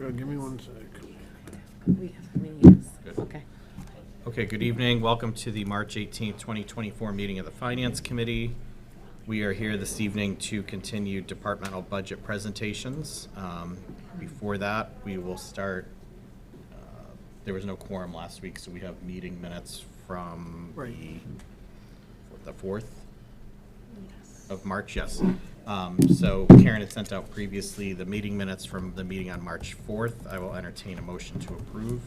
Sure, give me 1 sec. We have meetings. Good. Okay. Okay, good evening. Welcome to the March 18th, 2024 meeting of the Finance Committee. We are here this evening to continue departmental budget presentations. Before that, we will start, there was no quorum last week, so we have meeting minutes from the 4th of March, yes. So Karen had sent out previously the meeting minutes from the meeting on March 4th. I will entertain a motion to approve.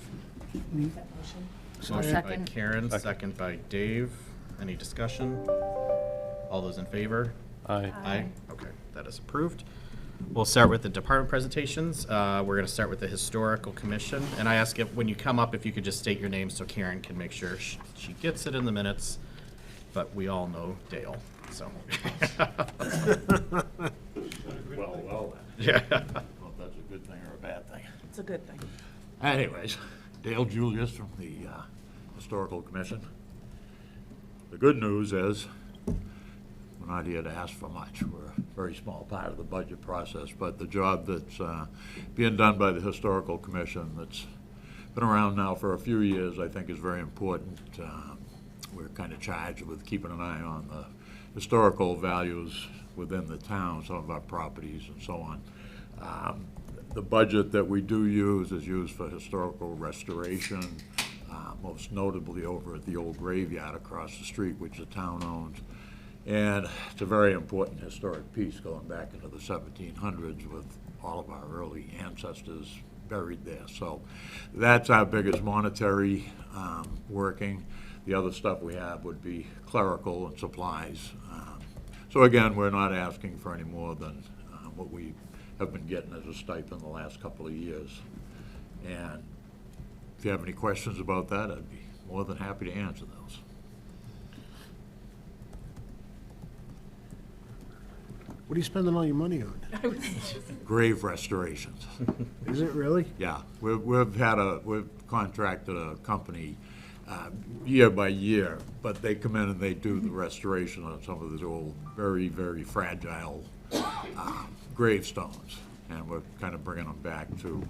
Motion by Second. Karen, second by Dave. Any discussion? All those in favor? Aye. Aye. Okay, that is approved. We'll start with the department presentations. We're going to start with the Historical Commission. And I ask if, when you come up, if you could just state your name so Karen can make sure she gets it in the minutes. But we all know Dale, so. Well, Yeah. well, that's a good thing or a bad thing. It's a good thing. Anyways, Dale Julius from the Historical Commission. The good news is, we're not here to ask for much. We're a very small part of the budget process, but the job that's being done by the Historical Commission that's been around now for a few years, I think is very important. We're kind of charged with keeping an eye on the historical values within the town, some of our properties and so on. The budget that we do use is used for historical restoration, most notably over at the old graveyard across the street, which the town owns. And it's a very important historic piece going back into the 1700s with all of our early ancestors buried there. So that's our biggest monetary working. The other stuff we have would be clerical and supplies. So again, we're not asking for any more than what we have been getting as a stipend the last couple of years. And if you have any questions about that, I'd be more than happy to answer those. What are you spending all your money on? Grave restorations. Is it really? Yeah, we've contracted a company year by year, but they come in and they do the restoration on some of these old, very, very fragile gravestones, and we're kind of bringing them back to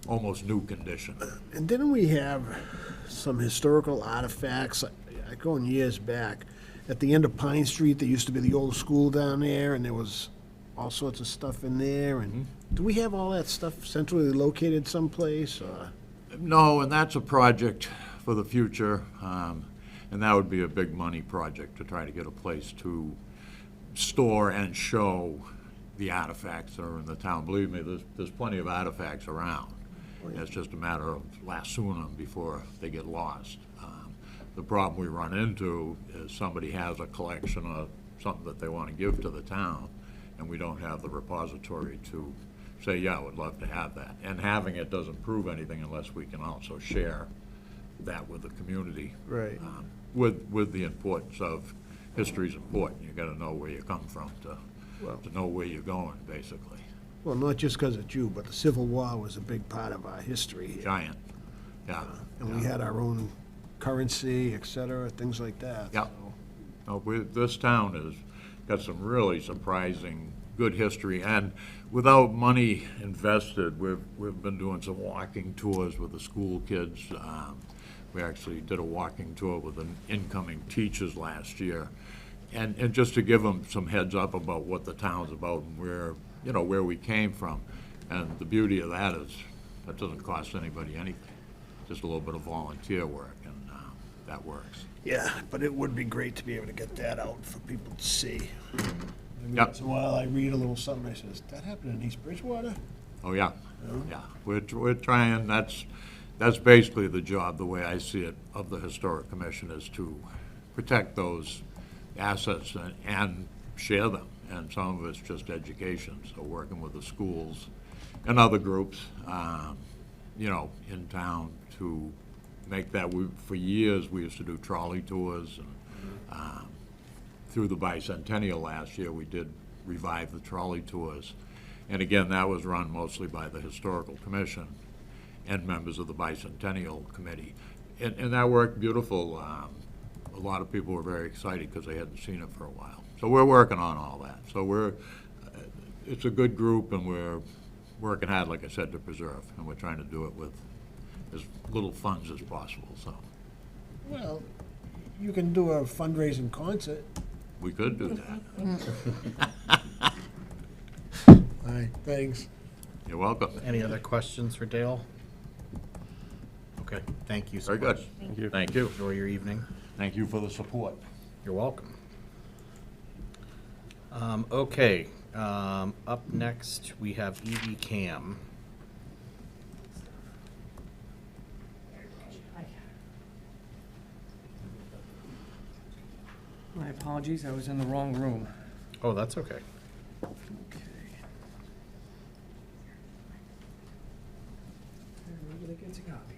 almost new condition. And didn't we have some historical artifacts, going years back, at the end of Pine Street, there used to be the old school down there, and there was all sorts of stuff in there, and do we have all that stuff centrally located someplace, or? No, and that's a project for the future, and that would be a big money project to try to get a place to store and show the artifacts that are in the town. Believe me, there's plenty of artifacts around. It's just a matter of lassoing them before they get lost. The problem we run into is somebody has a collection of something that they want to give to the town, and we don't have the repository to say, yeah, I would love to have that. And having it doesn't prove anything unless we can also share that with the community. Right. With the importance of history's important. You got to know where you come from to know where you're going, basically. Well, not just because of you, but the Civil War was a big part of our history here. Giant, yeah. And we had our own currency, et cetera, things like that. Yeah. so. No, this town has got some really surprising good history, and without money invested, we've been doing some walking tours with the school kids. We actually did a walking tour with the incoming teachers last year, and just to give them some heads up about what the town's about and where we came from. And the beauty of that is that doesn't cost anybody anything, just a little bit of volunteer work, and that works. Yeah, but it would be great to be able to get that out for people to see. Every Yep. once in a while, I read a little something, I says, that happened in East Bridgewater? Oh, yeah, yeah. We're trying, that's basically the job, the way I see it, of the Historic Commission, is to protect those assets and share them. And some of it's just education, so working with the schools and other groups, in town to make that. For years, we used to do trolley tours, and through the bicentennial last year, we did revive the trolley tours. And again, that was run mostly by the Historical Commission and members of the bicentennial committee. And that worked beautiful. A lot of people were very excited because they hadn't seen it for a while. So we're working on all that. So it's a good group, and we're working hard, like I said, to preserve, and we're trying to do it with as little funds as possible, so Well, you can do a fundraising concert. we could do that. All right, thanks. You're welcome. Any other questions for Dale? Okay, thank you so Very much. good. Thank you. Thank you. Enjoy your evening. Thank you for the support. You're welcome. Okay, up next, we have EBCAM. My apologies, I was in the wrong room. Oh, that's okay. Okay. Everybody gets a copy.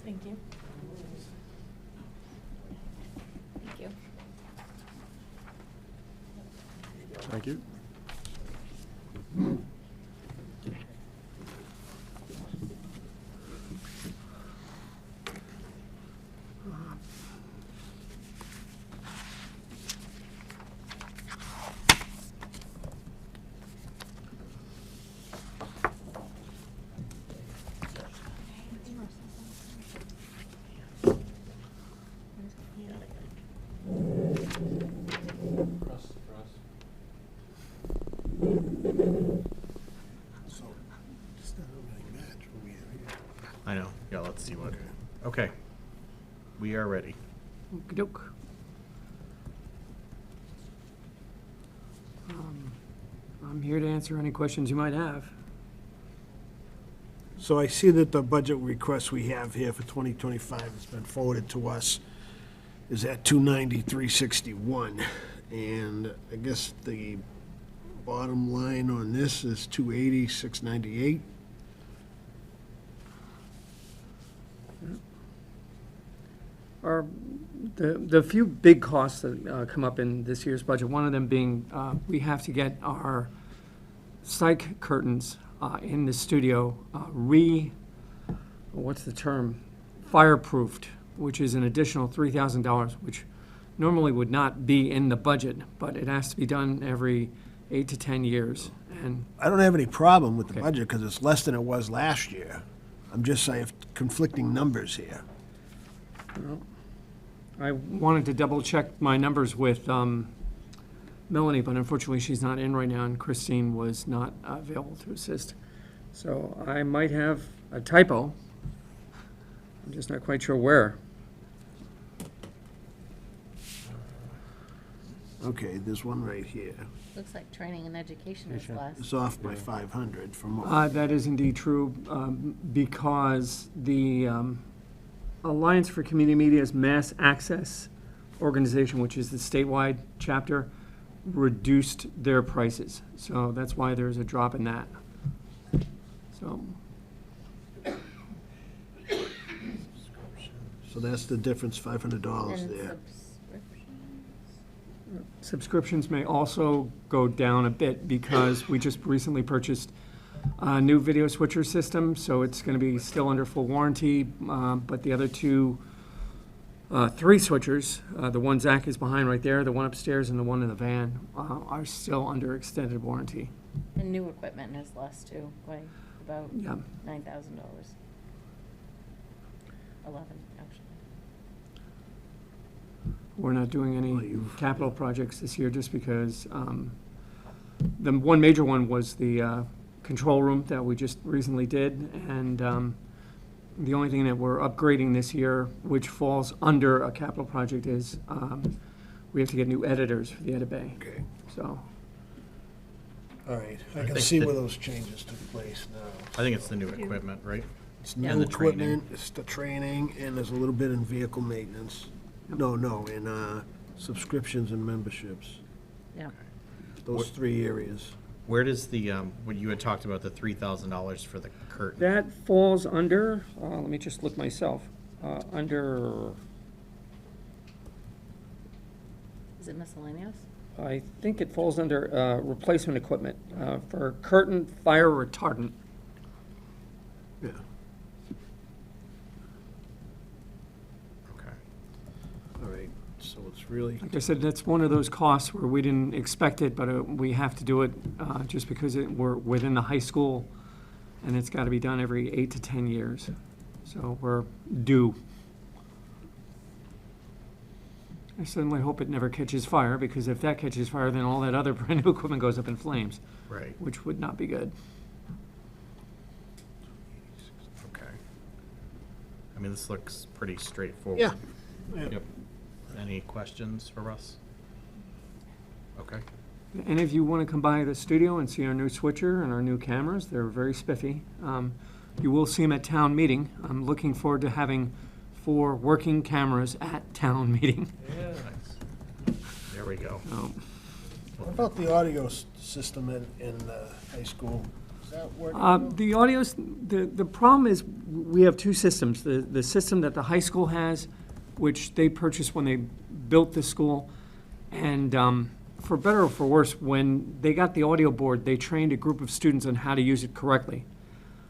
Thank you. Thank you. Thank you. So, it's not really match what we have here. I know, yeah, let's see what, okay. We are ready. Okey-doke. I'm here to answer any questions you might have. So I see that the budget request we have here for 2025 has been forwarded to us is at 290,361. And I guess the bottom line on this is 280,698. The few big costs that come up in this year's budget, one of them being we have to get our cyc curtains in the studio what's the term? Fireproofed, which is an additional $3,000, which normally would not be in the budget, but it has to be done every 8 to 10 years. And I don't have any problem with the Okay. budget because it's less than it was last year. I'm just saying conflicting numbers here. I wanted to double check my numbers with Melanie, but unfortunately she's not in right now, and Christine was not available to assist. So I might have a typo. I'm just not quite sure where. Okay, there's one right here. Looks like training and education is less. It's off by 500 from what? That is indeed true, because the Alliance for Community Media's Mass Access Organization, which is the statewide chapter, reduced their prices. So that's why there's a drop in that. So, So that's the difference, $500 And there. subscriptions may also go down a bit because we just recently purchased a new video switcher system, so it's going to be still under full warranty, but the other three switchers, the one Zach is behind right there, the one upstairs and the one in the van, are still under extended warranty. And new equipment is less too, by about Yeah. $9,000. 11, actually. We're not doing Well, any you've- capital projects this year just because the one major one was the control room that we just recently did. And the only thing that we're upgrading this year, which falls under a capital project, is we have to get new editors for the Edit Bay. Okay, So, all right. I I can think see that- where those changes took place now. I think it's the new equipment, right? It's Yeah. new And the training. equipment, it's the training, and there's a little bit in vehicle maintenance. No, in subscriptions and memberships. Yeah. Those three areas. Where does the, when you had talked about the $3,000 for the curtain? that falls under, let me just look myself, under, Is it miscellaneous? I think it falls under replacement equipment for curtain fire retardant. Yeah. Okay. All right, so it's It's really, Like I said, that's one of those costs where we didn't expect it, but we have to do it just because we're within the high school, and it's got to be done every 8 to 10 years. So we're due. I certainly hope it never catches fire, because if that catches fire, then all that other brand-new equipment goes up in flames, Right. which would not be good. Okay. I mean, this looks pretty straightforward. yeah. Yep. Any questions for Russ? Okay. And if you want to come by the studio and see our new switcher and our new cameras, they're very spiffy. You will see them at town meeting. I'm looking forward to having 4 working cameras at town meeting. Nice. There we go. What about the audio system in high school? Does that work? The audios, the problem is we have 2 systems. The system that the high school has, which they purchased when they built the school, and for better or for worse, when they got the audio board, they trained a group of students on how to use it correctly.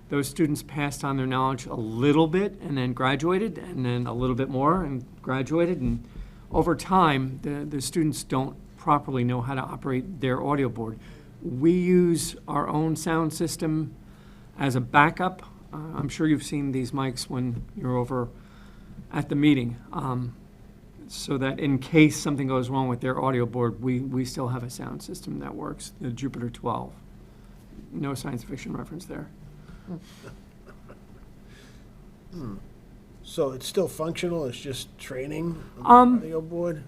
Those students passed on their knowledge a little bit and then graduated, and then a little bit more and graduated, and over time, the students don't properly know how to operate their audio board. We use our own sound system as a backup. I'm sure you've seen these mics when you're over at the meeting, so that in case something goes wrong with their audio board, we still have a sound system that works, the Jupiter 12. No science fiction reference there. So it's still functional, it's just training on the audio board?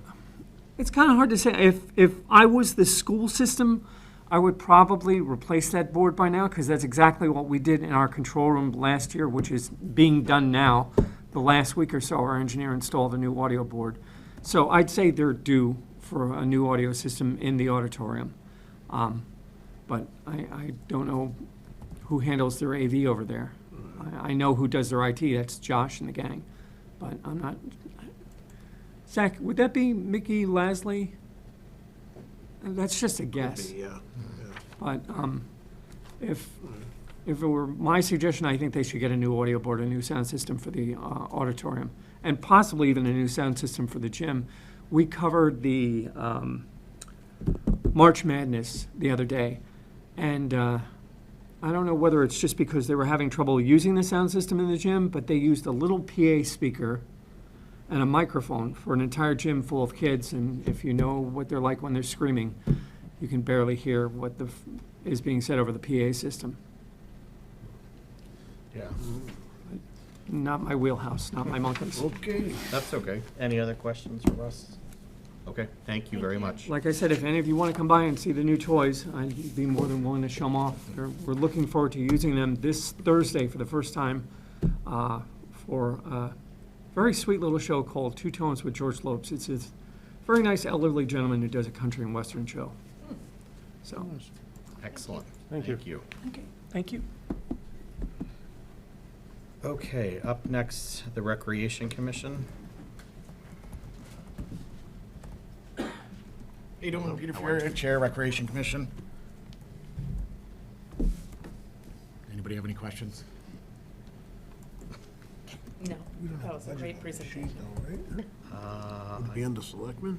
It's kind of hard to say. If I was the school system, I would probably replace that board by now, because that's exactly what we did in our control room last year, which is being done now. The last week or so, our engineer installed a new audio board. So I'd say they're due for a new audio system in the auditorium. But I don't know who handles their AV over there. I know who does their IT, that's Josh and the gang. But I'm not, Zach, would that be Mickey Lasley? That's just a guess. Yeah. But if it were my suggestion, I think they should get a new audio board, a new sound system for the auditorium, and possibly even a new sound system for the gym. We covered the March Madness the other day, and I don't know whether it's just because they were having trouble using the sound system in the gym, but they used a little PA speaker and a microphone for an entire gym full of kids, and if you know what they're like when they're screaming, you can barely hear what is being said over the PA system. Yeah. Not my wheelhouse, not my monkeys. Okay. That's okay. Any other questions for Russ? Okay, thank you very much. Like I said, if any of you want to come by and see the new toys, I'd be more than willing to show them off. We're looking forward to using them this Thursday for the first time for a very sweet little show called Two Tones with George Lopes. It's a very nice elderly gentleman who does a country and western show. So, Excellent. Thank you. okay, thank you. Okay, up next, the Recreation Commission. How you doing? Peter Ferrier, Chair, Recreation Commission. Anybody have any questions? No, that was a great presentation. Would it be under selectmen?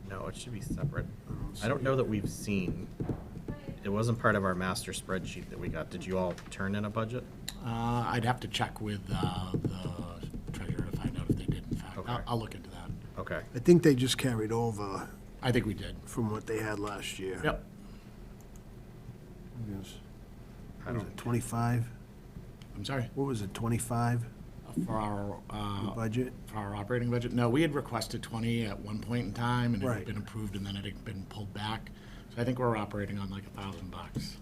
No, it should be separate. I don't know that we've seen, it wasn't part of our master spreadsheet that we got. Did you all turn in a budget? I'd have to check with the treasurer to find out if they did, in fact. Okay. I'll look into that. Okay. I think they just carried over I think we did. from what they had last year. Yep. Yes. I What was don't, it, 25? I'm sorry. What was it, 25 For our budget? for our operating budget? No, we had requested 20 at one point in time, and it Right. had been approved, and then it had been pulled back. So I think we're operating on like $1,000.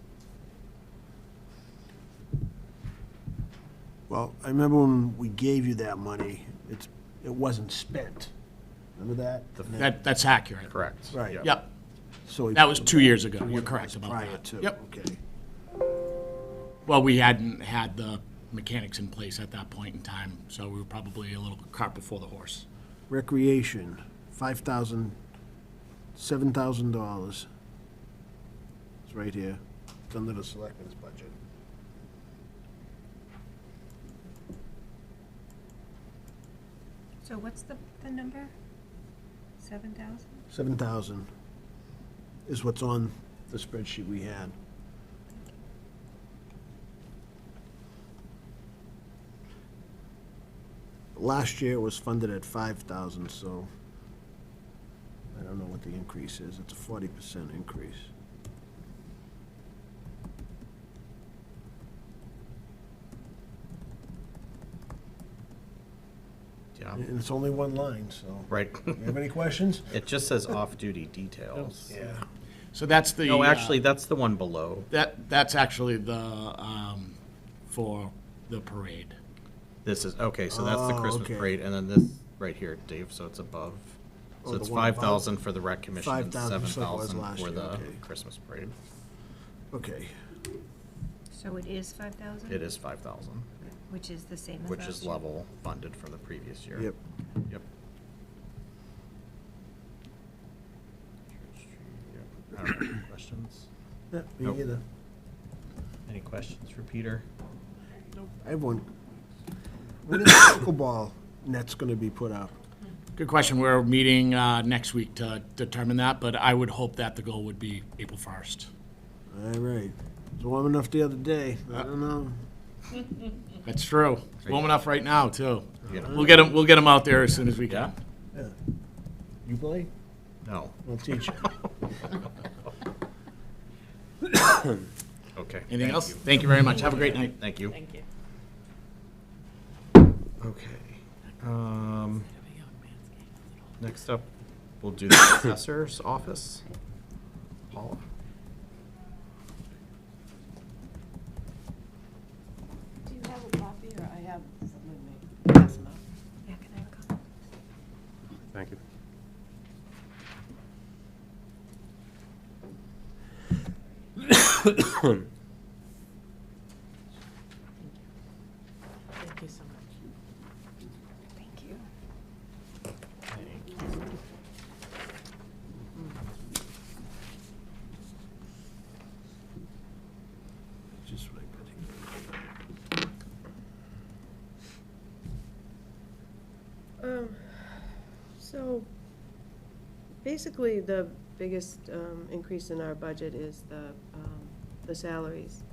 Well, I remember when we gave you that money, it wasn't spent. Remember that? And then- That's accurate. correct. Right. Yep. Yep. So we That was put 2 years ago. what You're it correct was about prior that. to. Yep. Okay. Well, we hadn't had the mechanics in place at that point in time, so we were probably a little cart before the horse. Recreation, $7,000. It's right here. It's under the selectmen's budget. So what's the number? 7,000? 7,000 is what's on the spreadsheet we had. Last year it was funded at 5,000, so I don't know what the increase is. It's a 40% increase. Yeah, And it's only one line, so. right. You have any questions? It just says off-duty details. Yeah. So that's the. No, actually, that's the one below. That's actually the, for the parade. This is, okay, so that's the Oh, Christmas okay. parade, and then this right here, Dave, so it's above. Oh, So the it's one above? 5,000 for the rec commission and 5,000, just like it was 7,000 last for year, the okay. Christmas parade. Okay. So it is 5,000? It is 5,000, Which is the same as which last is year? level funded from the previous year. Yep. Yep. I don't have any questions. Yeah, me Nope. either. Any questions for Peter? I have one. When is the pickleball net's gonna be put up? Good question. We're meeting next week to determine that, but I would hope that the goal would be April 1st. All right. It was warm enough the other day. I don't know. That's true. It's warm enough right now, too. You know. We'll get them out there as soon as we can. Yeah? Yeah. You play? No. I'll teach you. Okay. Anything thank else? you. Thank you very much. Have a great night. Thank you. Thank you. Okay. Next up, we'll do the assessor's office. Paula? Do you have a copy, or I have some with me? Pass them out. Yeah, can I have a copy? Thank you. Thank you so much. Thank you. Just what I got here. So, basically, the biggest increase in our budget is the salaries.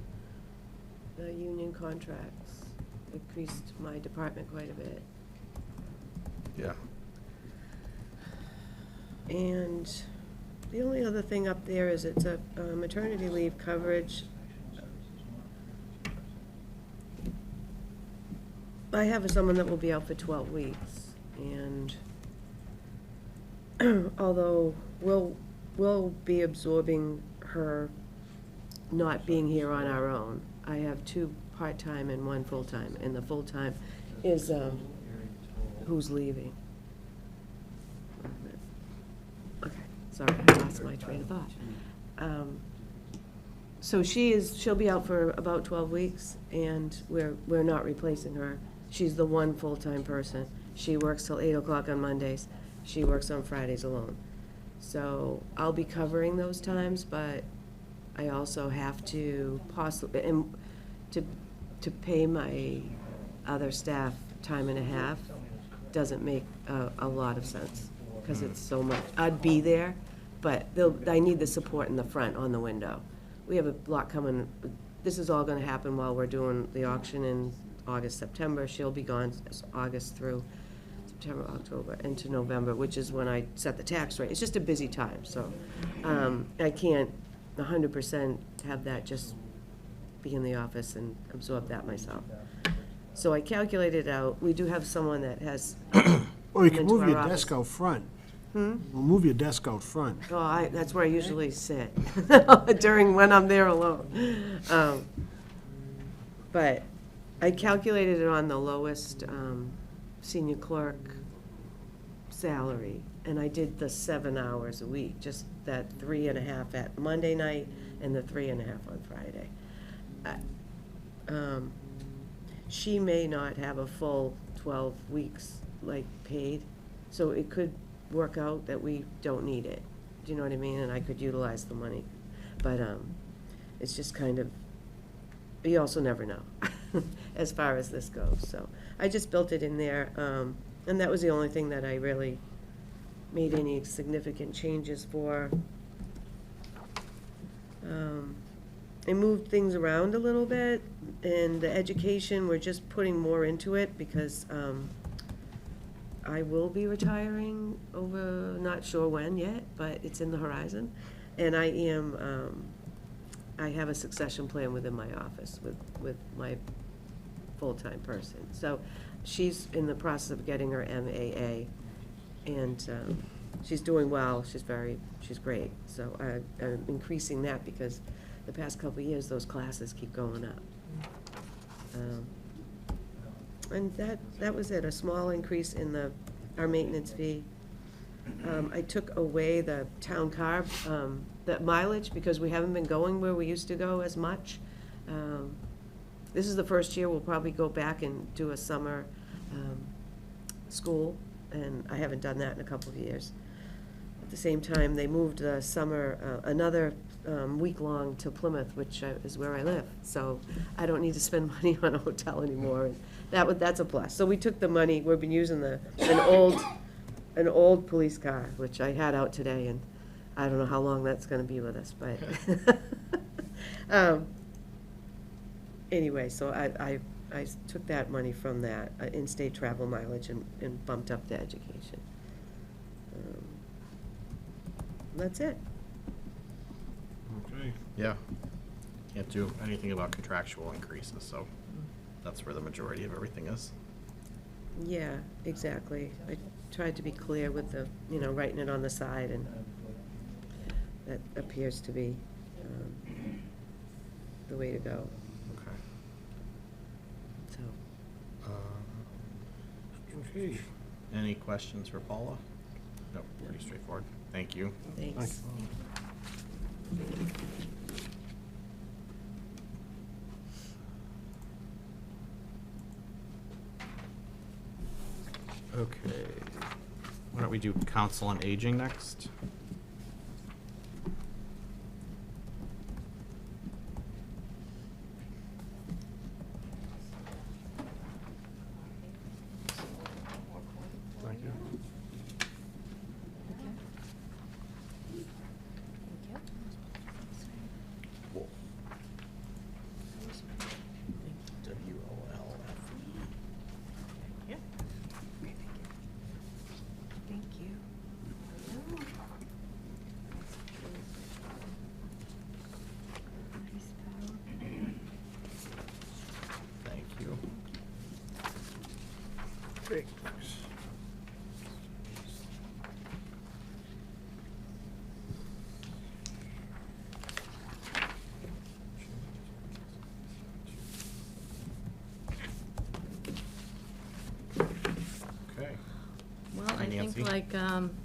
The union contracts increased my department quite a bit. Yeah. And the only other thing up there is it's a maternity leave coverage. I have someone that will be out for 12 weeks, and although we'll be absorbing her not being here on our own, I have 2 part-time and 1 full-time, and the full-time is who's leaving. Okay, sorry, I lost my train of thought. So she'll be out for about 12 weeks, and we're not replacing her. She's the one full-time person. She works till 8 o'clock on Mondays. She works on Fridays alone. So I'll be covering those times, but I also have to possibly, and to pay my other staff time and a half doesn't make a lot of sense, because it's so much. I'd be there, but I need the support in the front on the window. We have a lot coming. This is all gonna happen while we're doing the auction in August, September. She'll be gone August through September, October, into November, which is when I set the tax rate. It's just a busy time, so I can't 100% have that just be in the office and absorb that myself. So I calculated out, we do have someone that has, Or you can into move our your office. desk out front. We'll move your desk out front. oh, that's where I usually sit, during when I'm there alone. But I calculated it on the lowest senior clerk salary, and I did the 7 hours a week, just that 3.5 at Monday night and the 3.5 on Friday. She may not have a full 12 weeks, like, paid, so it could work out that we don't need it. Do you know what I mean? And I could utilize the money. But it's just kind of, you also never know as far as this goes. So I just built it in there, and that was the only thing that I really made any significant changes for. I moved things around a little bit, and the education, we're just putting more into it because I will be retiring over, not sure when yet, but it's in the horizon. And I have a succession plan within my office with my full-time person. So she's in the process of getting her MAA, and she's doing well. She's great. So I'm increasing that because the past couple of years, those classes keep going up. And that was it, a small increase in our maintenance fee. I took away the town car, the mileage, because we haven't been going where we used to go as much. This is the first year we'll probably go back and do a summer school, and I haven't done that in a couple of years. At the same time, they moved the summer, another week-long to Plymouth, which is where I live. So I don't need to spend money on a hotel anymore. And that's a plus. So we took the money, we've been using an old police car, which I had out today, and I don't know how long that's gonna be with us, but. Anyway, so I took that money from that in-state travel mileage and bumped up the education. That's it. Okay. Yeah. Can't do anything about contractual increases, so that's where the majority of everything is. Yeah, exactly. I tried to be clear with writing it on the side, and that appears to be the way to go, Okay. so. Okay. Any questions for Paula? No, pretty straightforward. Thank you. Thanks. Okay. Why don't we do Council on Aging next? Thank you. Thank you. Thank you. Okay, thanks. Okay. Well, I Nancy? think like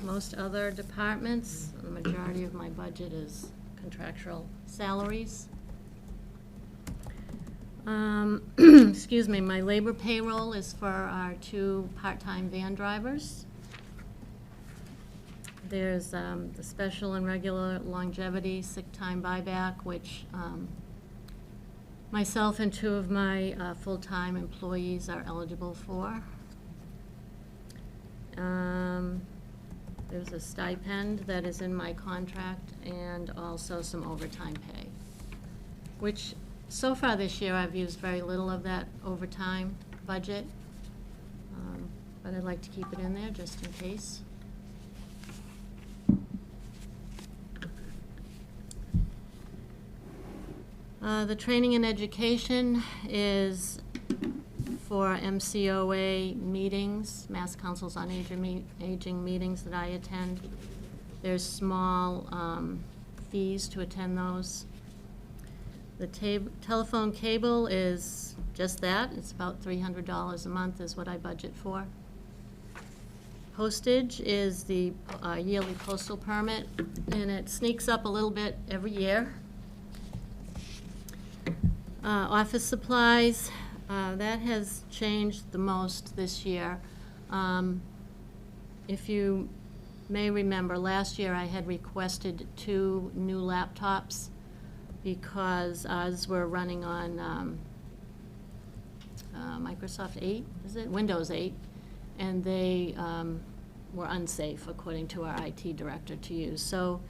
most other departments, the majority of my budget is contractual salaries. Excuse me, my labor payroll is for our 2 part-time van drivers. There's the special and regular longevity sick time buyback, which myself and 2 of my full-time employees are eligible for. There's a stipend that is in my contract, and also some overtime pay, which so far this year I've used very little of that overtime budget, but I'd like to keep it in there just in case. The training and education is for MCOA meetings, Mass Councils on Aging meetings that I attend. There's small fees to attend those. The telephone cable is just that. It's about $300 a month is what I budget for. Postage is the yearly postal permit, and it sneaks up a little bit every year. Office supplies, that has changed the most this year. If you may remember, last year I had requested 2 new laptops because ours were running on Microsoft 8, is it? Windows 8. And they were unsafe, according to our IT director, to use. So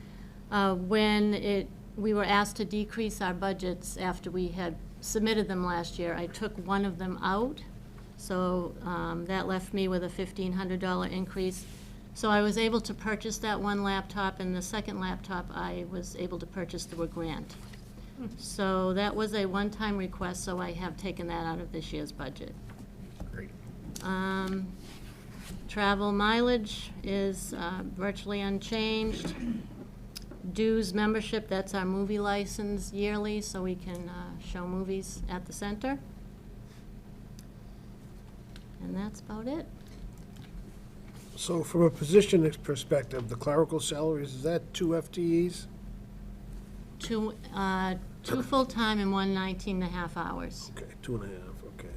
we were asked to decrease our budgets after we had submitted them last year, I took one of them out. So that left me with a $1,500 increase. So I was able to purchase that one laptop, and the second laptop I was able to purchase through a grant. So that was a one-time request, so I have taken that out of this year's budget. Great. Travel mileage is virtually unchanged. Dues membership, that's our movie license yearly, so we can show movies at the center. And that's about it. So from a position perspective, the clerical salaries, is that 2 FTEs? Two full-time and 1 19.5 hours. Okay, 2.5, okay.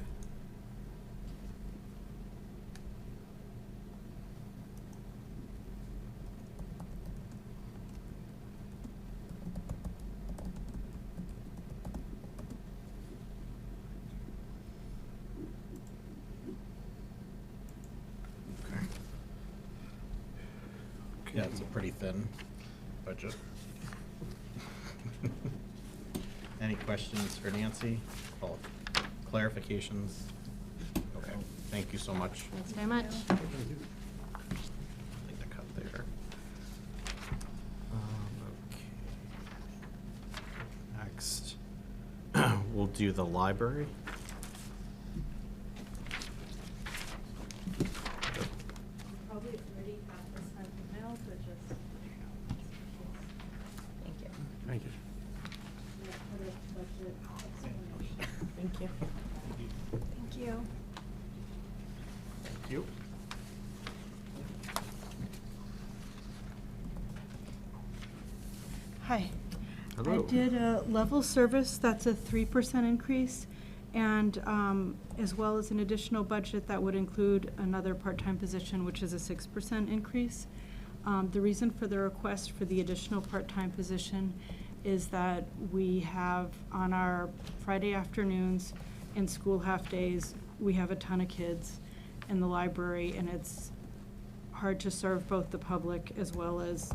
Yeah, it's a pretty thin budget. Any questions for Nancy? Or clarifications? Okay, thank you so much. Thanks very much. I think the cut there. Okay. Next, we'll do the library. Probably already have this sent email, but just. Thank you. Thank you. Thank you. Thank you. Thank you. Hi. Hello. I did a level service, that's a 3% increase, and as well as an additional budget that would include another part-time position, which is a 6% increase. The reason for the request for the additional part-time position is that we have, on our Friday afternoons and school half-days, we have a ton of kids in the library, and it's hard to serve both the public as well as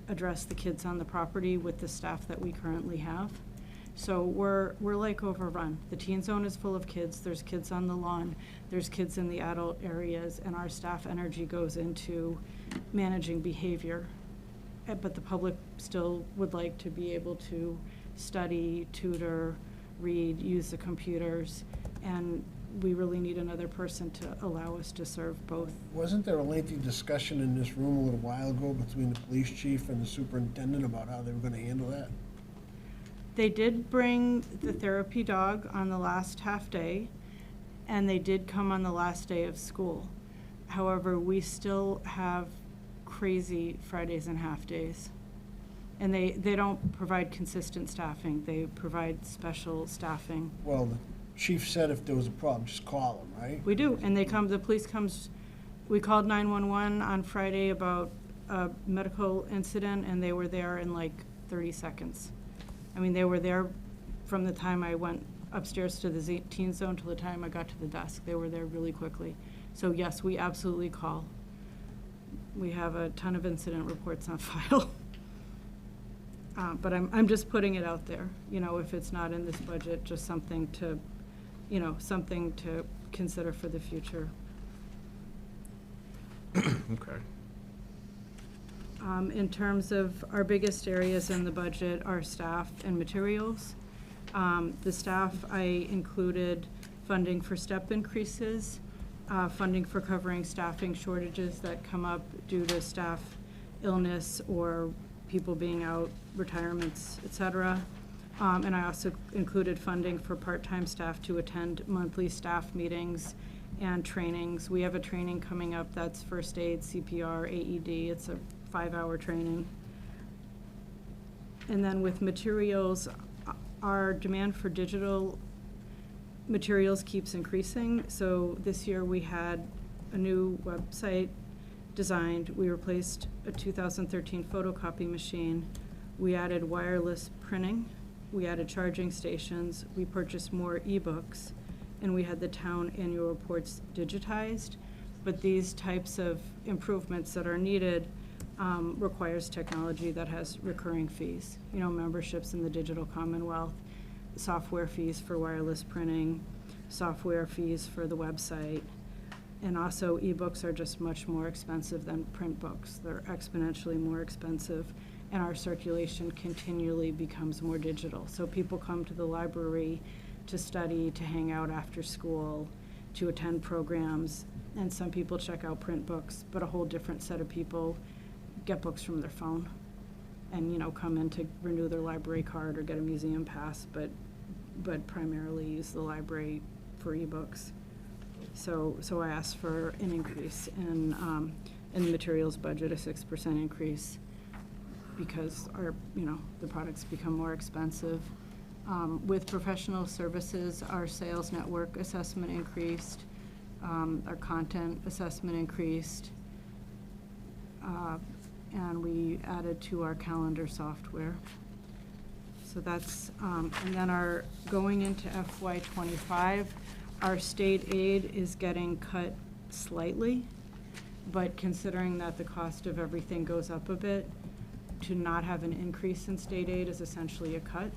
address the kids on the property with the staff that we currently have. So we're like overrun. The teen zone is full of kids, there's kids on the lawn, there's kids in the adult areas, and our staff energy goes into managing behavior. But the public still would like to be able to study, tutor, read, use the computers, and we really need another person to allow us to serve both. Wasn't there a lengthy discussion in this room a little while ago between the police chief and the superintendent about how they were gonna handle that? They did bring the therapy dog on the last half day, and they did come on the last day of school. However, we still have crazy Fridays and half days. And they don't provide consistent staffing, they provide special staffing. Well, the chief said if there was a problem, just call him, right? We do, and they come, the police comes, we called 911 on Friday about a medical incident, and they were there in like 30 seconds. I mean, they were there from the time I went upstairs to the teen zone till the time I got to the desk. They were there really quickly. So yes, we absolutely call. We have a ton of incident reports on file. But I'm just putting it out there, you know, if it's not in this budget, just something to, you know, something to consider for the future. Okay. In terms of our biggest areas in the budget are staff and materials. The staff, I included funding for step increases, funding for covering staffing shortages that come up due to staff illness or people being out, retirements, et cetera. And I also included funding for part-time staff to attend monthly staff meetings and trainings. We have a training coming up that's first aid, CPR, AED. It's a 5-hour training. And then with materials, our demand for digital materials keeps increasing. So this year we had a new website designed. We replaced a 2013 photocopy machine. We added wireless printing. We added charging stations. We purchased more ebooks, and we had the town annual reports digitized. but these types of improvements that are needed requires technology that has recurring fees. You know, memberships in the Digital Commonwealth, software fees for wireless printing, software fees for the website. And also, ebooks are just much more expensive than print books. They're exponentially more expensive, and our circulation continually becomes more digital. So people come to the library to study, to hang out after school, to attend programs, and some people check out print books, but a whole different set of people get books from their phone and, you know, come in to renew their library card or get a museum pass, but primarily use the library for ebooks. So I asked for an increase in the materials budget, a 6% increase, because our, you know, the products become more expensive. With professional services, our sales network assessment increased, our content assessment increased, and we added to our calendar software. So that's, and then our, going into FY '25, our state aid is getting cut slightly, but considering that the cost of everything goes up a bit, to not have an increase in state aid is essentially a cut.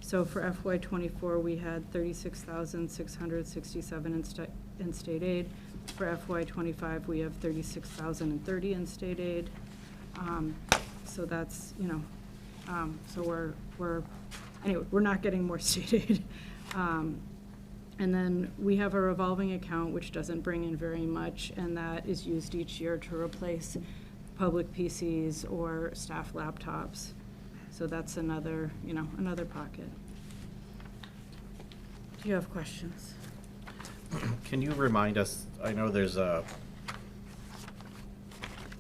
So for FY '24, we had $36,667 in state aid. For FY '25, we have $36,030 in state aid. So that's, you know, so anyway, we're not getting more state aid. And then we have a revolving account which doesn't bring in very much, and that is used each year to replace public PCs or staff laptops. So that's another, you know, another pocket. Do you have questions? Can you remind us, I know there's I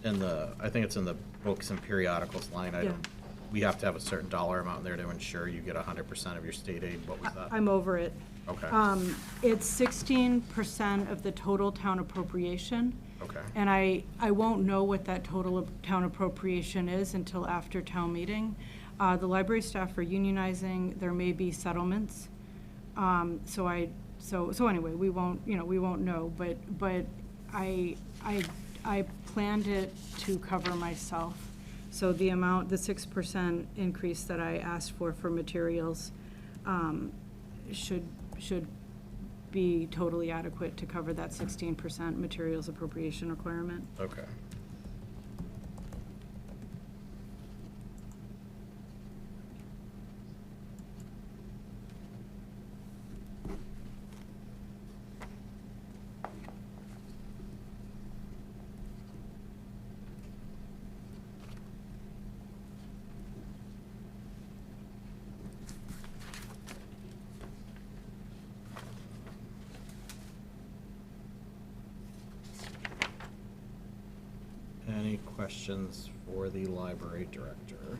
think it's in the books and periodicals line item. Yeah. We have to have a certain dollar amount there to ensure you get 100% of your state aid. What was that? I'm over it. Okay. It's 16% of the total town appropriation. Okay. And I won't know what that total town appropriation is until after town meeting. The library staff are unionizing, there may be settlements. So anyway, we won't know, but I planned it to cover myself. So the amount, the 6% increase that I asked for materials, should be totally adequate to cover that 16% materials appropriation requirement. Okay. Any questions for the library director?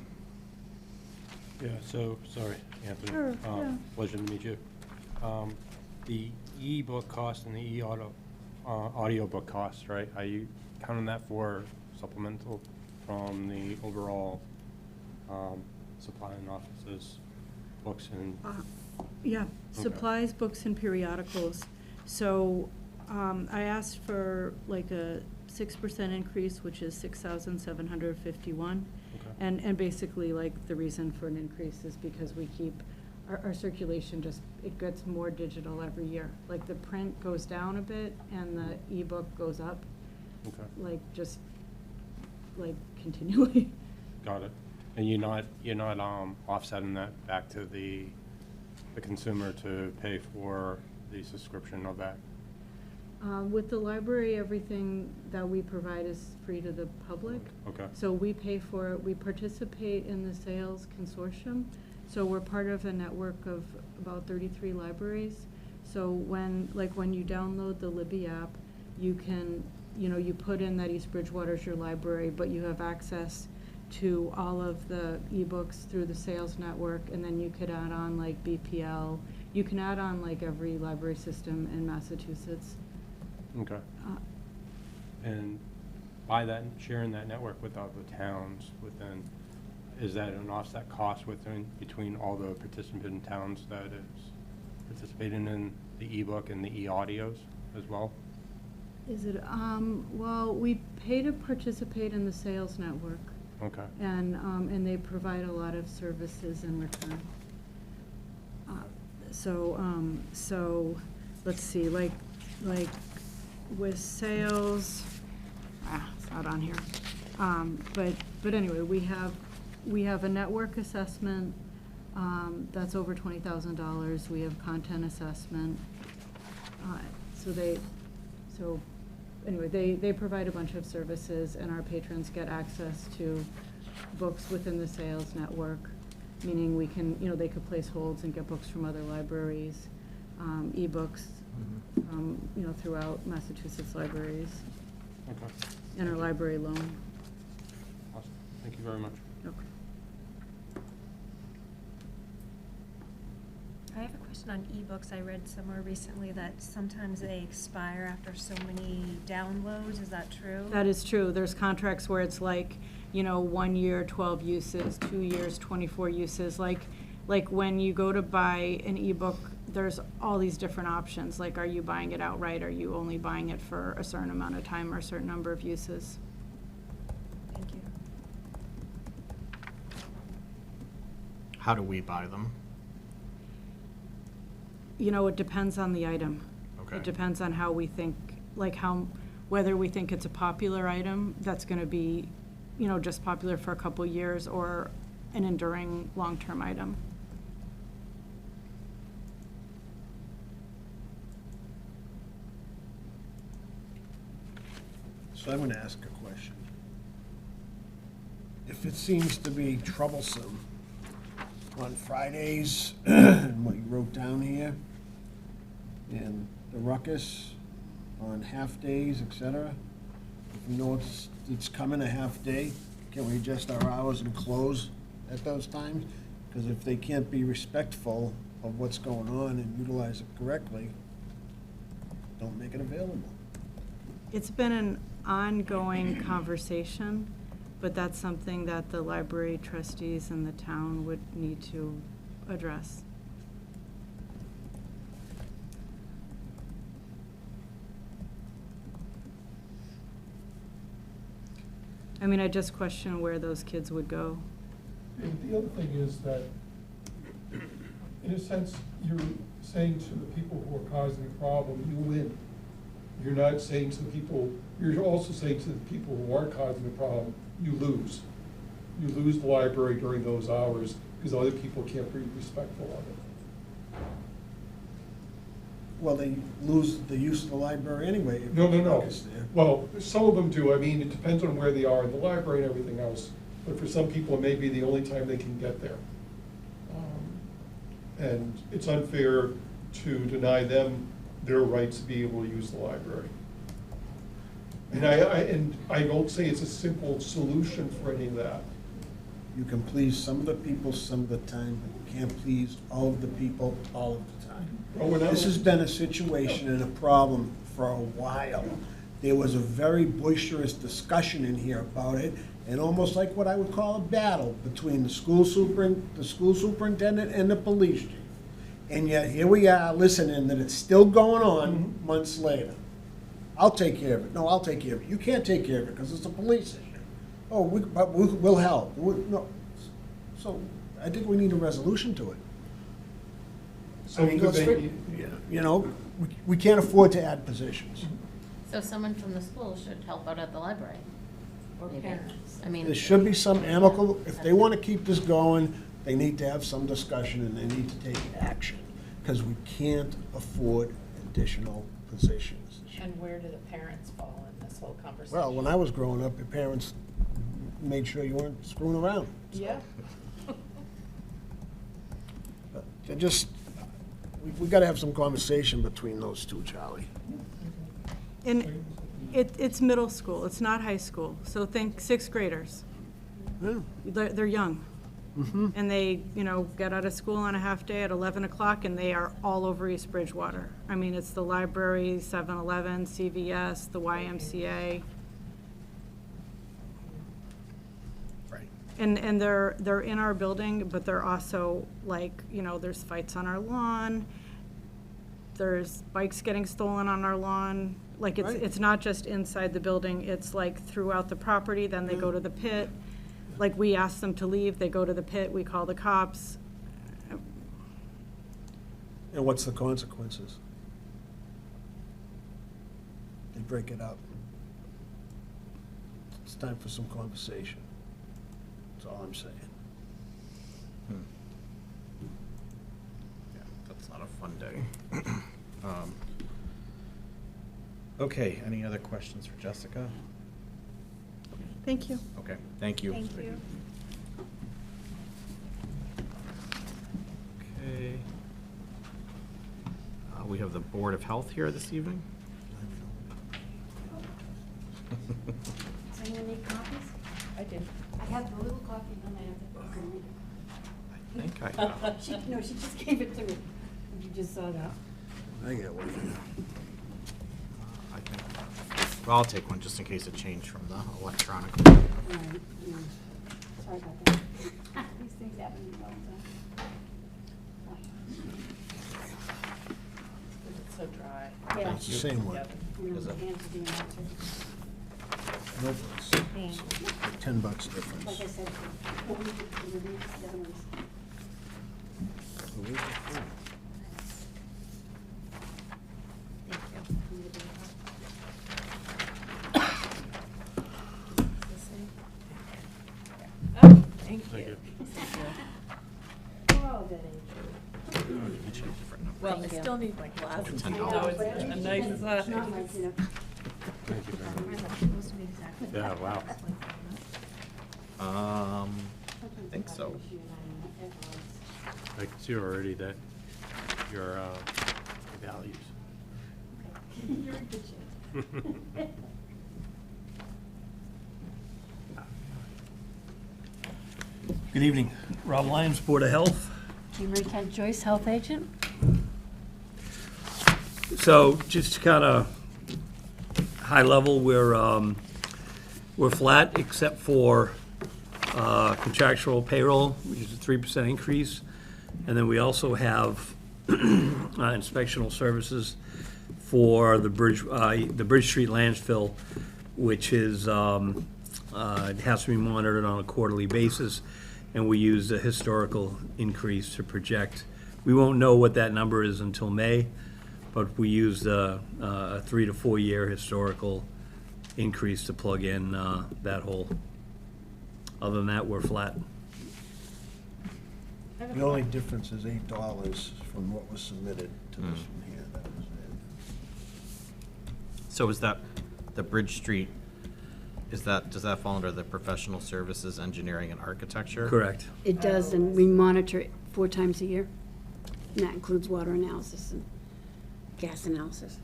Yeah, so, sorry, Anthony. Sure, yeah. Pleasure to meet you. The e-book cost and the audiobook cost, right? Are you counting that for supplemental from the overall supply and offices, books and? Yeah, Okay. supplies, books, and periodicals. So I asked for like a 6% increase, which is 6,751. Okay. And basically, like, the reason for an increase is because we keep, our circulation just, it gets more digital every year. Like, the print goes down a bit and the ebook goes up, Okay, like, just, like, continually. got it. And you're not offsetting that back to the consumer to pay for the subscription of that? With the library, everything that we provide is free to the public. Okay, So we pay for it, we participate in the sales consortium. So we're part of a network of about 33 libraries. So when you download the Libby app, you can, you put in that East Bridgewater is your library, but you have access to all of the ebooks through the sales network, and then you could add on like BPL. You can add on like every library system in Massachusetts. okay. And by that, sharing that network with other towns within, is that an offset cost between all the participant towns that is participating in the ebook and the e-audios as well? Is it, well, we pay to participate in the sales network, Okay. and they provide a lot of services in return. So, let's see, like with sales, it's not on here. But anyway, we have a network assessment, that's over $20,000. We have content assessment. So anyway, they provide a bunch of services, and our patrons get access to books within the sales network, meaning we can, they could place holds and get books from other libraries, ebooks, throughout Massachusetts libraries, Okay. interlibrary loan. Awesome. Thank you very much. Okay. I have a question on ebooks. I read somewhere recently that sometimes they expire after so many downloads. Is that true? That is true. There's contracts where it's like, 1 year, 12 uses, 2 years, 24 uses. Like when you go to buy an ebook, there's all these different options. Like, are you buying it outright? Are you only buying it for a certain amount of time or a certain number of uses? Thank you. How do we buy them? It depends on the item. Okay. It depends on how we think, whether we think it's a popular item that's gonna be, just popular for a couple years, or an enduring long-term item. So I'm gonna ask a question. If it seems to be troublesome on Fridays, and what you wrote down here, and the ruckus on half-days, et cetera, if you know it's coming a half-day, can we adjust our hours and close at those times? Because if they can't be respectful of what's going on and utilize it correctly, don't make it available. It's been an ongoing conversation, but that's something that the library trustees and the town would need to address. I mean, I just question where those kids would go. And the other thing is that, in a sense, you're saying to the people who are causing the problem, you win. You're not saying to the people, you're also saying to the people who aren't causing the problem, you lose. You lose the library during those hours because other people can't be respectful of it. Well, they lose the use of the library anyway. if No. ruckus there. Well, some of them do. I mean, it depends on where they are in the library and everything else. But for some people, it may be the only time they can get there. And it's unfair to deny them their rights to be able to use the library. And I don't say it's a simple solution for any of that. You can please some of the people some of the time, but you can't please all of the people all of the time. Well, when I This has was- been a situation and a problem for a while. There was a very boisterous discussion in here about it, and almost like what I would call a battle between the school superintendent and the police chief. And yet, here we are listening that it's still going on months later. I'll take care of it. No, I'll take care of it. You can't take care of it because it's a police issue. Oh, but we'll help. No. So I think we need a resolution to it. So I mean, could let's they- we can't afford to add positions. So someone from the school should help out at the library. Or parents. I mean. There should be some amicable, if they want to keep this going, they need to have some discussion and they need to take action, because we can't afford additional positions. And where do the parents fall in this whole conversation? Well, when I was growing up, your parents made sure you weren't screwing around. Yeah. But they just, we got to have some conversation between those two, Charlie. And it's middle school, it's not high school, so think sixth graders. Yeah. They're young. And they, get out of school on a half-day at 11 o'clock, and they are all over East Bridgewater. I mean, it's the library, 7-Eleven, CVS, the YMCA. Right. And they're in our building, but they're also like, there's fights on our lawn, there's bikes getting stolen on our lawn, Like, Right. it's not just inside the building, it's like throughout the property, then they go to the pit. Like, we ask them to leave, they go to the pit, we call the cops. And what's the consequences? They break it up. It's time for some conversation. That's all I'm saying. Yeah, that's not a fun day. Okay, any other questions for Jessica? Thank you. Okay, thank you. Thank you. Okay. We have the Board of Health here this evening. Does anyone need copies? I did. I have the little copy, and I have the book. I think I have. No, she just gave it to me. You just saw that. I got one. I think, well, I'll take one just in case it changed from the electronic. All right, yeah. Sorry about that. These things happen all the time. It's so dry. Yeah. It's the same one. You know, Is my it? hands are doing that too. Nope, it's $10 difference. Like I said, what we did for the release, the other ones. The week before. Oh, thank you. We're all that age. Well, I still need my glasses. $10. No, it's a nice, It's not like, you know. Thank you very much. Supposed to be exactly. Yeah, wow. I think so. I can see already that your values. You're in good shape. Good evening. Rob Lyons, Board of Health. Jean Marie Kent Joyce, health agent. So just kind of high level, we're flat except for contractual payroll, which is a 3% increase. And then we also have inspectional services for the Bridge Street landfill, which is, it has to be monitored on a quarterly basis. And we use the historical increase to project. We won't know what that number is until May, but we used a 3 to 4 year historical increase to plug in that hole. Other than that, we're flat. The only difference is $8 from what was submitted to this one here. That was it. So is that the Bridge Street, does that fall under the professional services, engineering, and architecture? Correct. It does, and we monitor it 4 times a year. And that includes water analysis and gas analysis.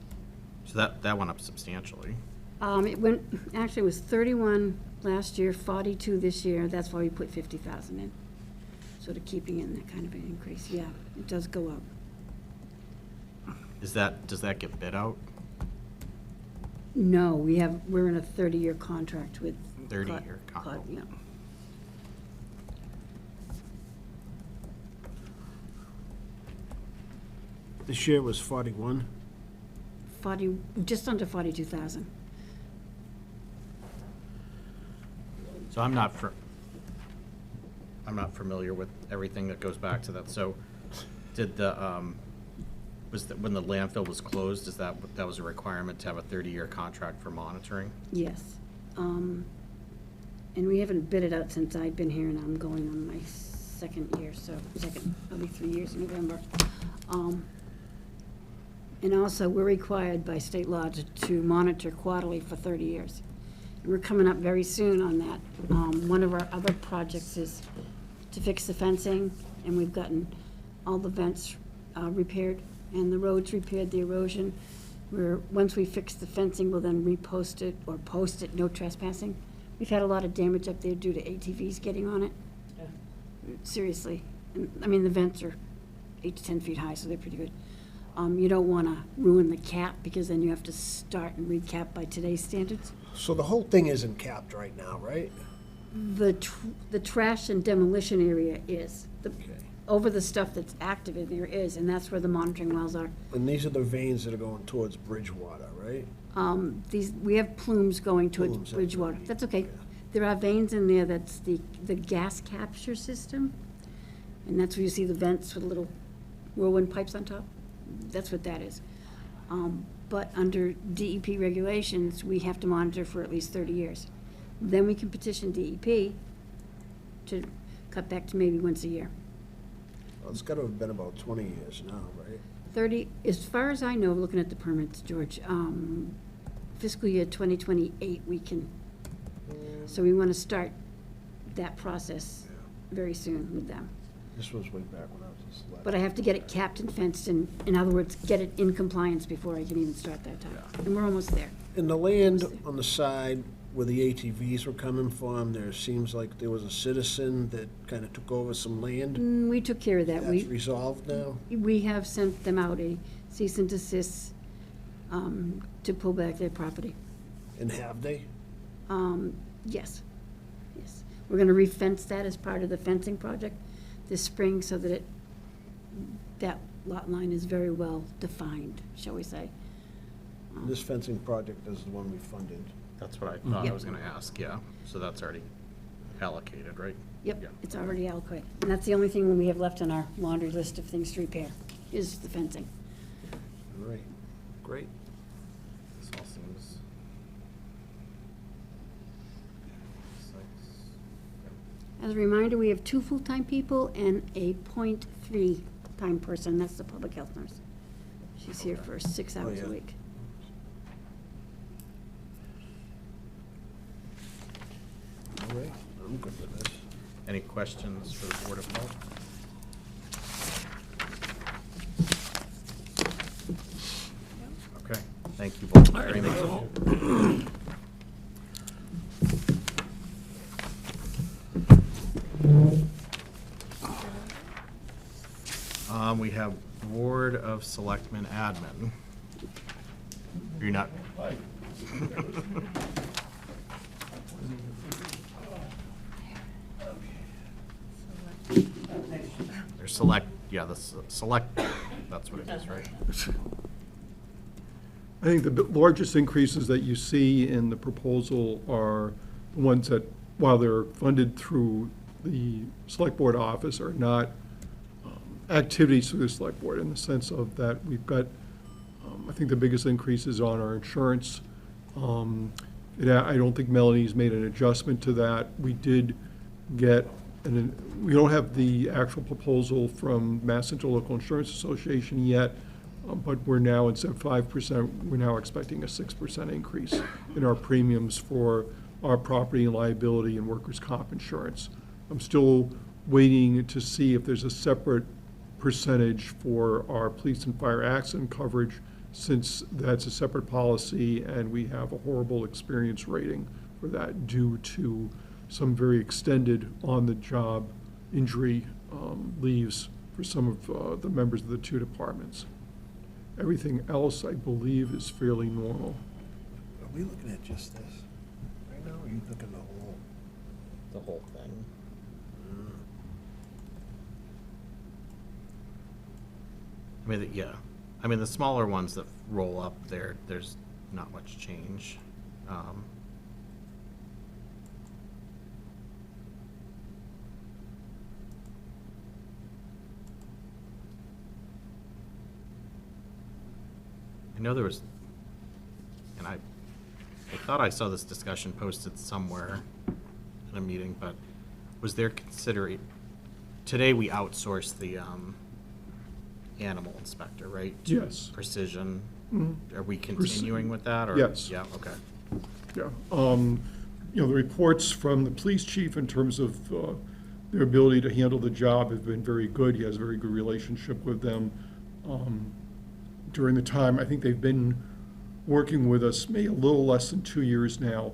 So that went up substantially. It went, actually, it was 31 last year, 42 this year. That's why we put 50,000 in. Sort of keeping in that kind of an increase. Yeah, it does go up. Does that get bid out? No, we're in a 30-year contract with. 30-year Cod, contract. yeah. This year was 41. 40, just under 42,000. So I'm not familiar with everything that goes back to that. So did when the landfill was closed, that was a requirement to have a 30-year contract for monitoring? Yes. And we haven't bid it out since I've been here, and I'm going on my second year, so it'll be 3 years in November. And also, we're required by state law to monitor quarterly for 30 years. And we're coming up very soon on that. One of our other projects is to fix the fencing, and we've gotten all the vents repaired and the roads repaired, the erosion. Once we fix the fencing, we'll then repost it or post it, no trespassing. We've had a lot of damage up there due to ATVs getting on it. Seriously. And, I mean, the vents are 8 to 10 feet high, so they're pretty good. You don't want to ruin the cap, because then you have to start and recap by today's standards. So the whole thing isn't capped right now, right? The trash and demolition area is. over the stuff that's active, there is, and that's where the monitoring wells are. And these are the veins that are going towards Bridgewater, right? We have plumes going towards Plumes, that's Bridgewater. right. That's okay. Okay. There are veins in there, that's the gas capture system, and that's where you see the vents with little whirlwind pipes on top. That's what that is. But under DEP regulations, we have to monitor for at least 30 years. Then we can petition DEP to cut back to maybe once a year. Well, it's gotta have been about 20 years now, right? 30, as far as I know, looking at the permits, George, fiscal year 2028, we can, so we want to start that process very soon with them. This was way back when I was a select. But I have to get it capped and fenced, and in other words, get it in compliance before I can even start that time. And we're almost there. In the land on the side where the ATVs were coming from, there seems like there was a citizen that kind of took over some land. We took care of that. That's resolved now? We have sent them out a cease and desist to pull back their property. And have they? Yes, yes. We're gonna re-fence that as part of the fencing project this spring so that that lot line is very well defined, shall we say. This fencing project is the one we funded. That's what I thought I Yep. was gonna ask, yeah. So that's already allocated, right? Yep, Yeah. it's already allocated. And that's the only thing we have left on our laundry list of things to repair, is the fencing. All right, great. This all seems. As a reminder, we have 2 full-time people and a .3 time person, that's the public health nurse. She's here for 6 hours a yeah. week. All right, I'm good with this. Any questions for the Board of Health? Okay, thank you both very much. We have Board of Selectmen Admin. You're not. There's select, yeah, select, that's what it is, right? I think the largest increases that you see in the proposal are the ones that, while they're funded through the select board office, are not activities through the select board, in the sense of that we've got, I think the biggest increase is on our insurance. I don't think Melanie's made an adjustment to that. We did get, we don't have the actual proposal from Mass Interlocal Insurance Association yet, but we're now, instead of 5%, we're now expecting a 6% increase in our premiums for our property and liability and workers' comp insurance. I'm still waiting to see if there's a separate percentage for our police and fire accident coverage, since that's a separate policy and we have a horrible experience rating for that due to some very extended on-the-job injury leaves for some of the members of the 2 departments. Everything else, I believe, is fairly normal. Are we looking at just this right now, or are you looking at The whole thing. I mean, yeah, I mean, the smaller ones that roll up there, there's not much change. I know there was, and I thought I saw this discussion posted somewhere in a meeting, but was there today we outsource the animal inspector, right? to Yes. Precision. Mhm. Are we continuing with that, or? Yes. Yeah, okay. Yeah, you know, the reports from the police chief in terms of their ability to handle the job have been very good. He has a very good relationship with them. During the time, I think they've been working with us maybe a little less than 2 years now.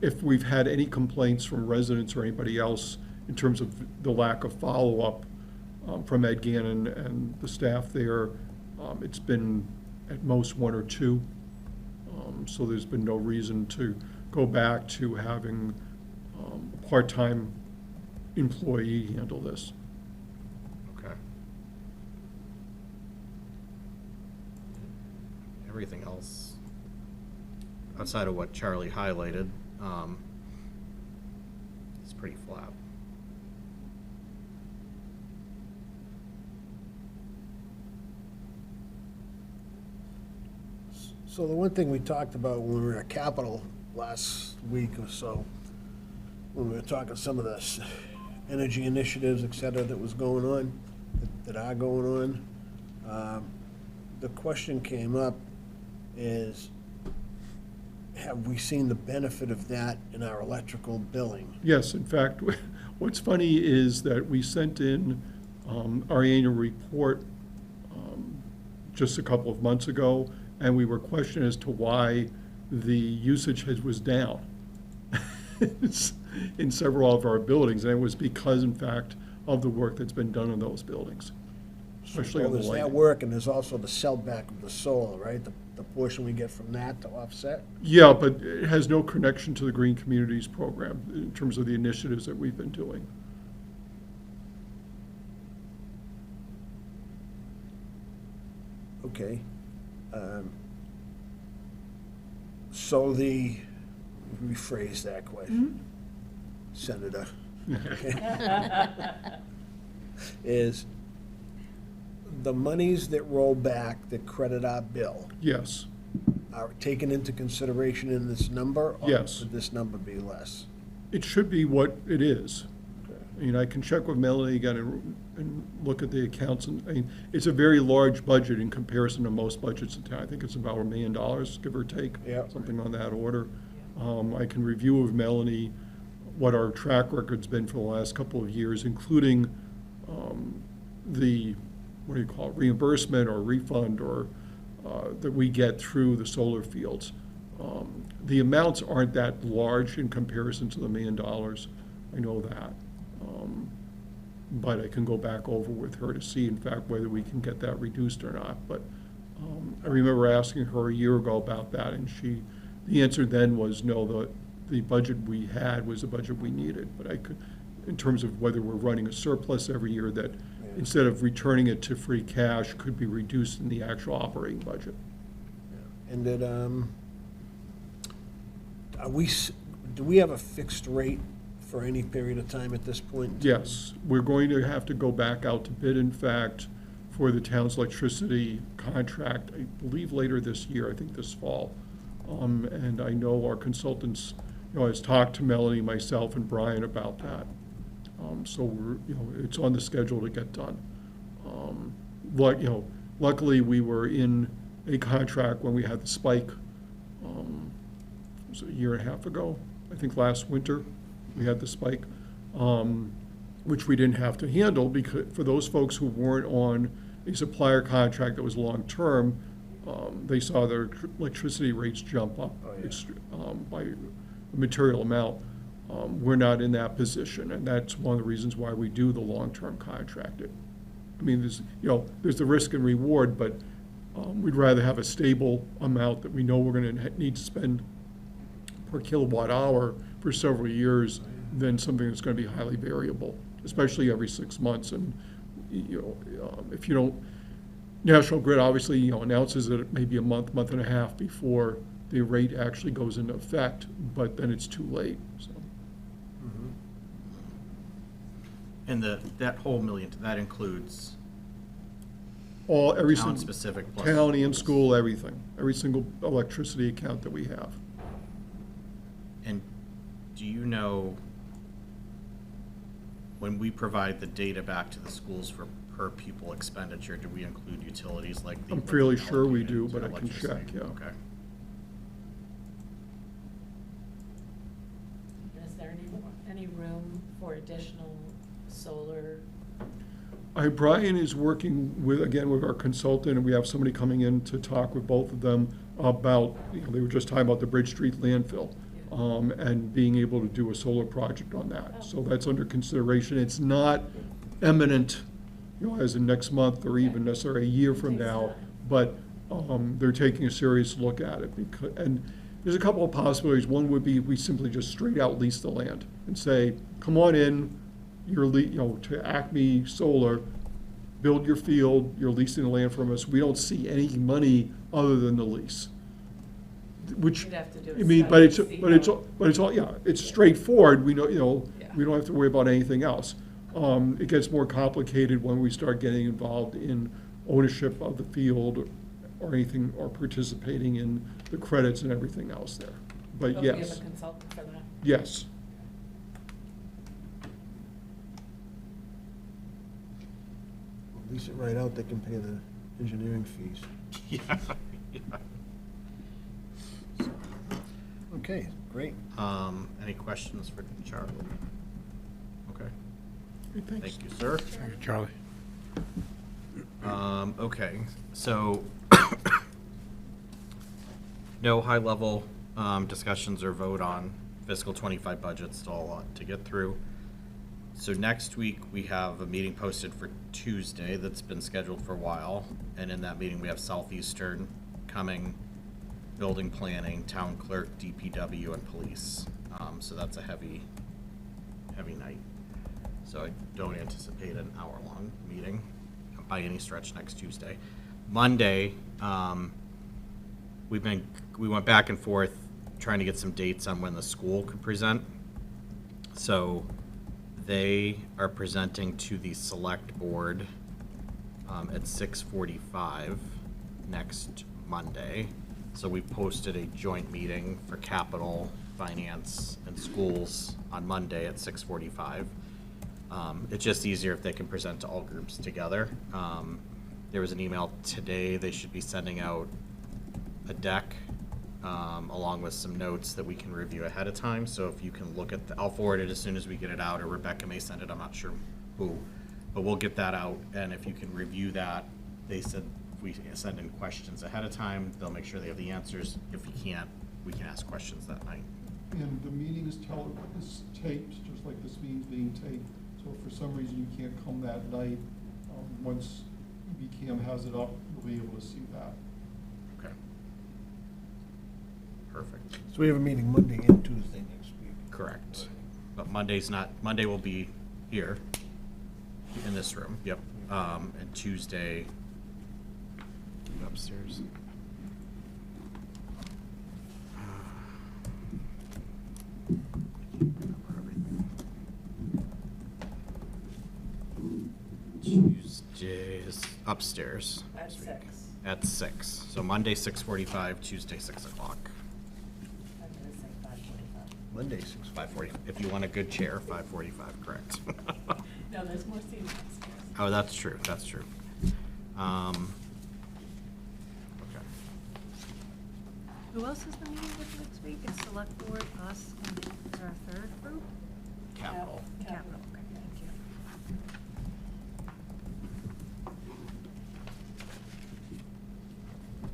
If we've had any complaints from residents or anybody else in terms of the lack of follow-up from Ed Gannon and the staff there, it's been at most 1 or 2. So there's been no reason to go back to having a part-time employee handle this. Okay. Everything else, outside of what Charlie highlighted, is pretty flat. So the one thing we talked about when we were at Capitol last week or so, when we were talking some of the energy initiatives, et cetera, that was going on, that are going on, the question came up is, have we seen the benefit of that in our electrical billing? Yes, in fact, what's funny is that we sent in our annual report just a couple of months ago, and we were questioned as to why the usage was down in several of our buildings, and it was because, in fact, of the work that's been done on those buildings, especially on the There's that lighting. work, and there's also the sellback of the solar, right? The portion we get from that to offset? Yeah, but it has no connection to the Green Communities program in terms of the initiatives that we've been doing. Okay. So rephrase that question, Senator, is the monies that roll back that credit our bill Yes, are taken into consideration in this number? Yes. Or could this number be less? it should be what it is. Okay. I mean, I can check with Melanie again and look at the accounts, and, I mean, it's a very large budget in comparison to most budgets in town. I think it's about $1 million, give or take. Yeah. Something on that order. I can review with Melanie what our track record's been for the last couple of years, including the, what do you call it, reimbursement or refund or that we get through the solar fields. The amounts aren't that large in comparison to the $1 million. I know that. But I can go back over with her to see, in fact, whether we can get that reduced or not. But I remember asking her a year ago about that, and the answer then was no, the budget we had was the budget we needed. But I could, in terms of whether we're running a surplus every year, that instead of returning it to free cash, could be reduced in the actual operating budget. And that, do we have a fixed rate for any period of time at this point? Yes, we're going to have to go back out to bid, in fact, for the town's electricity contract, I believe later this year, I think this fall. And I know our consultants, has talked to Melanie, myself, and Brian about that. So we're, it's on the schedule to get done. Luckily, we were in a contract when we had the spike, it was a year and a half ago, I think last winter, we had the spike, which we didn't have to handle because for those folks who weren't on a supplier contract that was long-term, they saw their electricity rates jump up by a material amount. We're not in that position, and that's one of the reasons why we do the long-term contracted. I mean, there's the risk and reward, but we'd rather have a stable amount that we know we're gonna need to spend per kilowatt hour for several years than something that's gonna be highly variable, especially every 6 months. And, if you don't, National Grid obviously, announces that it may be a month, month and a half before the rate actually goes into effect, but then it's too late, so. And that whole million, that includes Every single town-specific plus. town and school, everything, every single electricity account that we have. And do you know, when we provide the data back to the schools for per pupil expenditure, do we include utilities like the? I'm fairly sure we allocated do, to but I can electricity? check, yeah. Okay. Is there any room for additional solar? Brian is working with our consultant, and we have somebody coming in to talk with both of them about, they were just talking about the Bridge Street landfill, and being able to do a solar project on that. So that's under consideration. It's not imminent, as in next month or even necessarily a year from now, but they're taking a serious look at it. And there's a couple of possibilities. One would be we simply just straight out lease the land and say, come on in, to Acme Solar, build your field, you're leasing the land from us, we don't see any money other than the lease. Which, You'd have to do a I mean, study but to see how- it's all, yeah, it's straightforward, we know, Yeah. we don't have to worry about anything else. It gets more complicated when we start getting involved in ownership of the field or anything, or participating in the credits and everything else there. But But we have yes, a consultant for that. yes. Lease it right out, they can pay the engineering fees. Yeah. Okay, great. Any questions for Charlie? Okay, Thanks. thank you, sir. Thank you, Charlie. Okay, so no high-level discussions or vote on fiscal '25 budget, still a lot to get through. So next week, we have a meeting posted for Tuesday that's been scheduled for a while, and in that meeting, we have Southeastern coming, building planning, town clerk, DPW, and police. So that's a heavy night. So I don't anticipate an hour-long meeting by any stretch next Tuesday. Monday, we went back and forth trying to get some dates on when the school could present. So they are presenting to the select board at 6:45 next Monday. So we posted a joint meeting for capital, finance, and schools on Monday at 6:45. It's just easier if they can present to all groups together. There was an email today, they should be sending out a deck along with some notes that we can review ahead of time. So if you can look at, I'll forward it as soon as we get it out, or Rebecca may send it, I'm not sure who. But we'll get that out, and if you can review that, they said if we send in questions ahead of time, they'll make sure they have the answers. If you can't, we can ask questions that night. And the meeting is taped, just like this meeting's being taped. So if for some reason you can't come that night, once EBCAM has it up, you'll be able to see that. Okay. Perfect. So we have a meeting Monday and Tuesday next week. Correct. But Monday will be here in this room, yep. And Tuesday, upstairs. Tuesday is upstairs. At 6. At 6. So Monday, 6:45, Tuesday, 6 o'clock. I'm gonna say 5:45. Monday, 6. 5:40. If you want a good chair, 5:45, correct. No, there's more seats upstairs. Oh, that's true, that's true. Okay. Who else is the meeting with next week? It's select board, us, and is our third group? Capital. Capital, okay, thank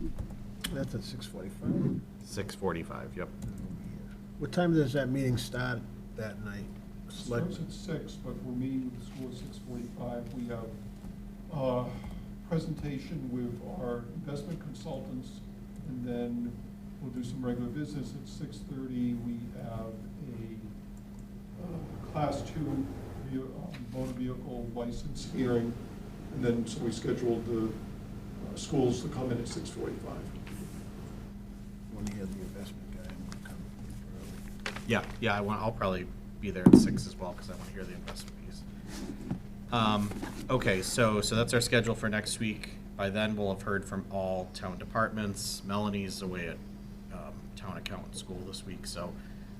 you. That's at 6:45. 6:45, yep. What time does that meeting start that night? It Select- starts at 6, but we're meeting with the school at 6:45. We have a presentation with our investment consultants, and then we'll do some regular business at 6:30. We have a Class 2 motor vehicle license hearing, and then, so we scheduled the schools to come in at 6:45. When you have the investment guy, I'm coming early. Yeah, I'll probably be there at 6 as well, because I want to hear the investment piece. Okay, so that's our schedule for next week. By then, we'll have heard from all town departments. Melanie's away at town accountant school this week, so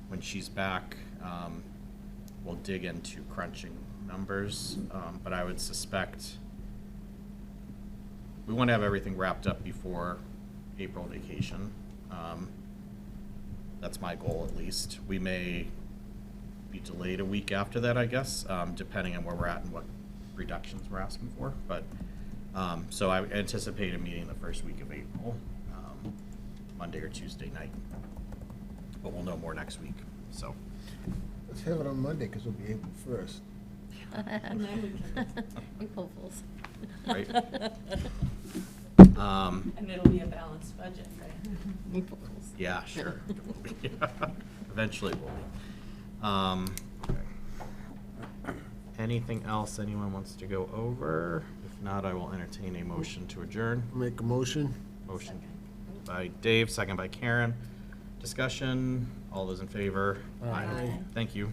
when she's back, we'll dig into crunching numbers, but I would suspect we want to have everything wrapped up before April vacation. That's my goal, at least. We may be delayed a week after that, I guess, depending on where we're at and what reductions we're asking for. But, so I anticipate a meeting the first week of April, Monday or Tuesday night. But we'll know more next week, so. Let's have it on Monday, because it'll be April 1st. And then we can, April Fools. Right. and it'll be a balanced budget, right? April Fools. Yeah, sure. Eventually it will be. Okay. anything else anyone wants to go over? If not, I will entertain a motion to adjourn. Make a motion? Motion by Dave, second by Karen. Discussion, all those in favor? Aye. Thank you.